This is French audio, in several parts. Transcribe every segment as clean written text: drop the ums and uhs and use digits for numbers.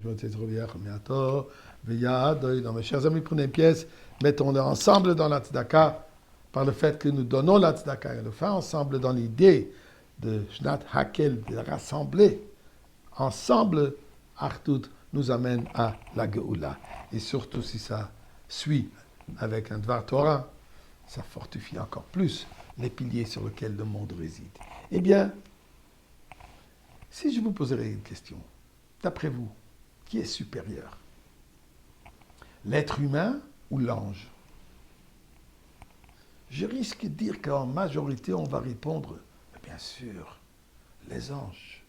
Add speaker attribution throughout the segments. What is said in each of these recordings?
Speaker 1: Mes chers amis, prenez une pièce, mettons-le ensemble dans la tzedaka, par le fait que nous donnons la tzedaka, et le fait ensemble dans l'idée de Shnat Hakel, de rassembler ensemble, Artout nous amène à la Geoula. Et surtout si ça suit avec un Dvar Torah, ça fortifie encore plus les piliers sur lesquels le monde réside. Eh bien, si je vous poserais une question, d'après vous, qui est supérieur? L'être humain ou l'ange? Je risque de dire qu'en majorité, on va répondre, bien sûr, les anges.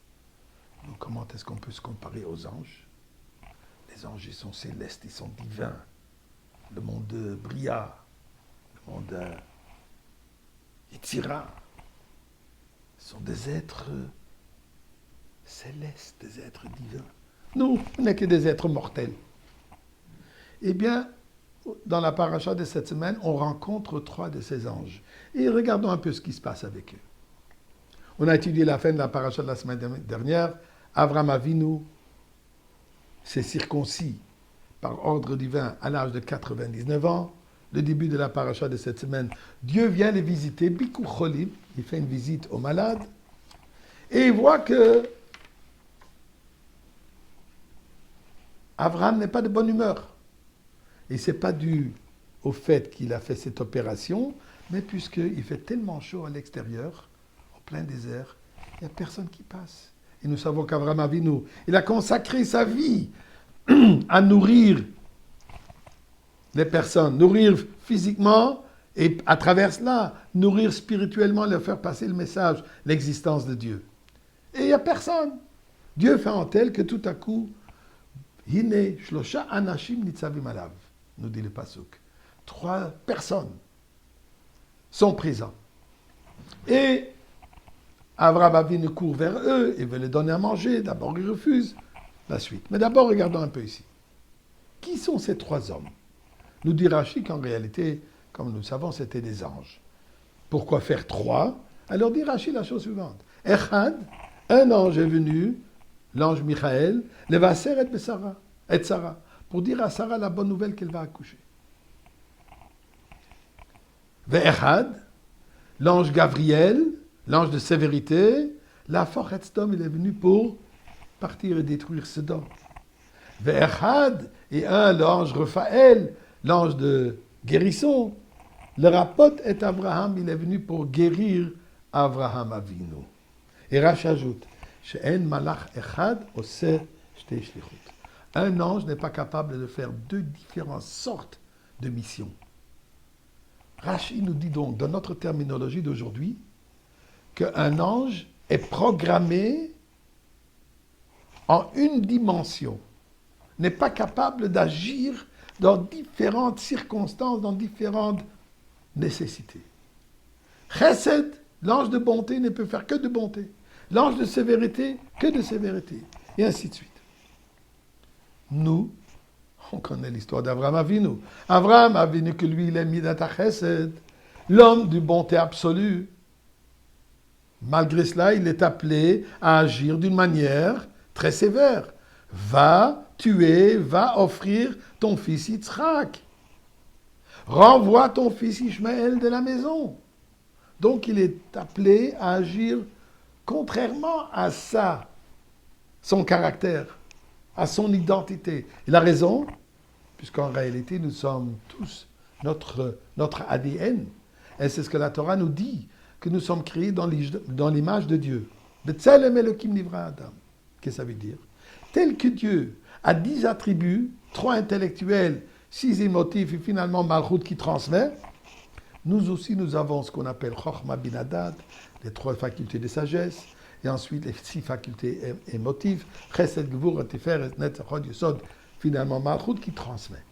Speaker 1: Donc, comment est-ce qu'on peut se comparer aux anges? Les anges, ils sont célestes, ils sont divins. Le monde de Bria, le monde de Yitzira, sont des êtres célestes, des êtres divins. Nous, on n'est que des êtres mortels. Eh bien, dans la paracha de cette semaine, on rencontre 3 de ces anges. Et regardons un peu ce qui se passe avec eux. On a étudié la fin de la paracha de la semaine dernière. Avraham Avinu s'est circoncis par ordre divin à l'âge de 99 ans. Le début de la paracha de cette semaine, Dieu vient les visiter, Bikur Cholim, il fait une visite aux malades, et il voit que Abraham n'est pas de bonne humeur. Et ce n'est pas dû au fait qu'il a fait cette opération, mais puisqu'il fait tellement chaud à l'extérieur, en plein désert, il n'y a personne qui passe. Et nous savons qu'Abraham Avinu, il a consacré sa vie à nourrir les personnes, nourrir physiquement et à travers cela, nourrir spirituellement, leur faire passer le message, l'existence de Dieu. Et il n'y a personne. Dieu fait en tel que tout à coup, Hine shlosha anashim nitzavim alav, nous dit le pasuk. 3 personnes sont présentes. Et Avraham Avinu court vers eux et veut les donner à manger. D'abord, ils refusent. La suite. Mais d'abord, regardons un peu ici. Qui sont ces 3 hommes? Nous dit Rashi qu'en réalité, comme nous le savons, c'était des anges. Pourquoi faire 3? Alors dit Rashi la chose suivante. Echad, un ange est venu, l'ange Michael, le Vaser et Sarah, pour dire à Sarah la bonne nouvelle qu'elle va accoucher. Ve'echad, l'ange Gabriel, l'ange de sévérité, la forêt Sodome, il est venu pour partir et détruire Sodome. Ve'echad, et l'ange Raphaël, l'ange de guérison. Le rapporte est Abraham, il est venu pour guérir Avraham Avinu. Et Rashi ajoute, She'en malach echad oseh shtei shlichut. Un ange n'est pas capable de faire 2 différentes sortes de missions. Rashi nous dit donc, dans notre terminologie d'aujourd'hui, qu'un ange est programmé en une dimension, n'est pas capable d'agir dans différentes circonstances, dans différentes nécessités. Chesed, l'ange de bonté, ne peut faire que de bonté. L'ange de sévérité, que de sévérité. Et ainsi de suite. Nous, on connaît l'histoire d'Avraham Avinu. Avraham Avinu, que lui, il est Midat HaChesed, l'homme de bonté absolue. Malgré cela, il est appelé à agir d'une manière très sévère. Va tuer, va offrir ton fils Yitzhak. Renvoie ton fils Ishmaël de la maison. Donc il est appelé à agir contrairement à ça, son caractère, à son identité. Il a raison, puisqu'en réalité nous sommes tous notre ADN. Et c'est ce que la Torah nous dit, que nous sommes créés dans l'image de Dieu. B'Tselem Elokim Nivra Adam. Qu'est-ce que ça veut dire? Tel que Dieu a 10 attributs, 3 intellectuels, 6 émotifs et finalement Malchut qui transmet, nous aussi nous avons ce qu'on appelle Chochma Bin Hadad, les 3 facultés de sagesse, et ensuite les 6 facultés émotives, Chesed, Gvur, Tiferet, Netz, Chod, Yesod, finalement Malchut qui transmet.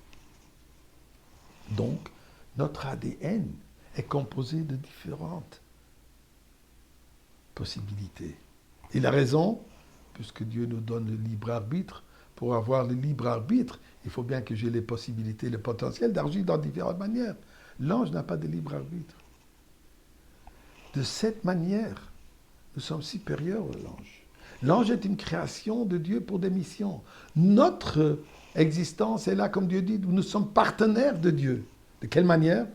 Speaker 1: Donc, notre ADN est composé de différentes possibilités. Il a raison, puisque Dieu nous donne le libre arbitre. Pour avoir le libre arbitre, il faut bien que j'ai les possibilités, le potentiel d'agir dans différentes manières. L'ange n'a pas de libre arbitre. De cette manière, nous sommes supérieurs à l'ange. L'ange est une création de Dieu pour des missions. Notre existence est là, comme Dieu dit, nous sommes partenaires de Dieu. De quelle manière?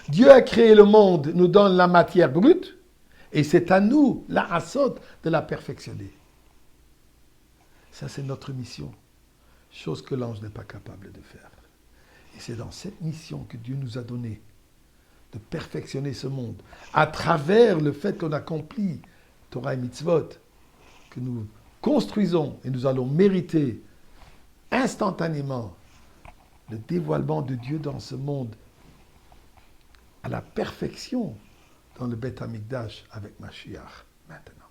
Speaker 1: Dieu a créé le monde, nous donne la matière brute, et c'est à nous, la asot, de la perfectionner. Ça, c'est notre mission. Chose que l'ange n'est pas capable de faire. Et c'est dans cette mission que Dieu nous a donnée, de perfectionner ce monde, à travers le fait qu'on accomplit Torah et Mitzvot, que nous construisons et nous allons mériter instantanément le dévoilement de Dieu dans ce monde à la perfection dans le Beth Amikdash avec Mashiach maintenant.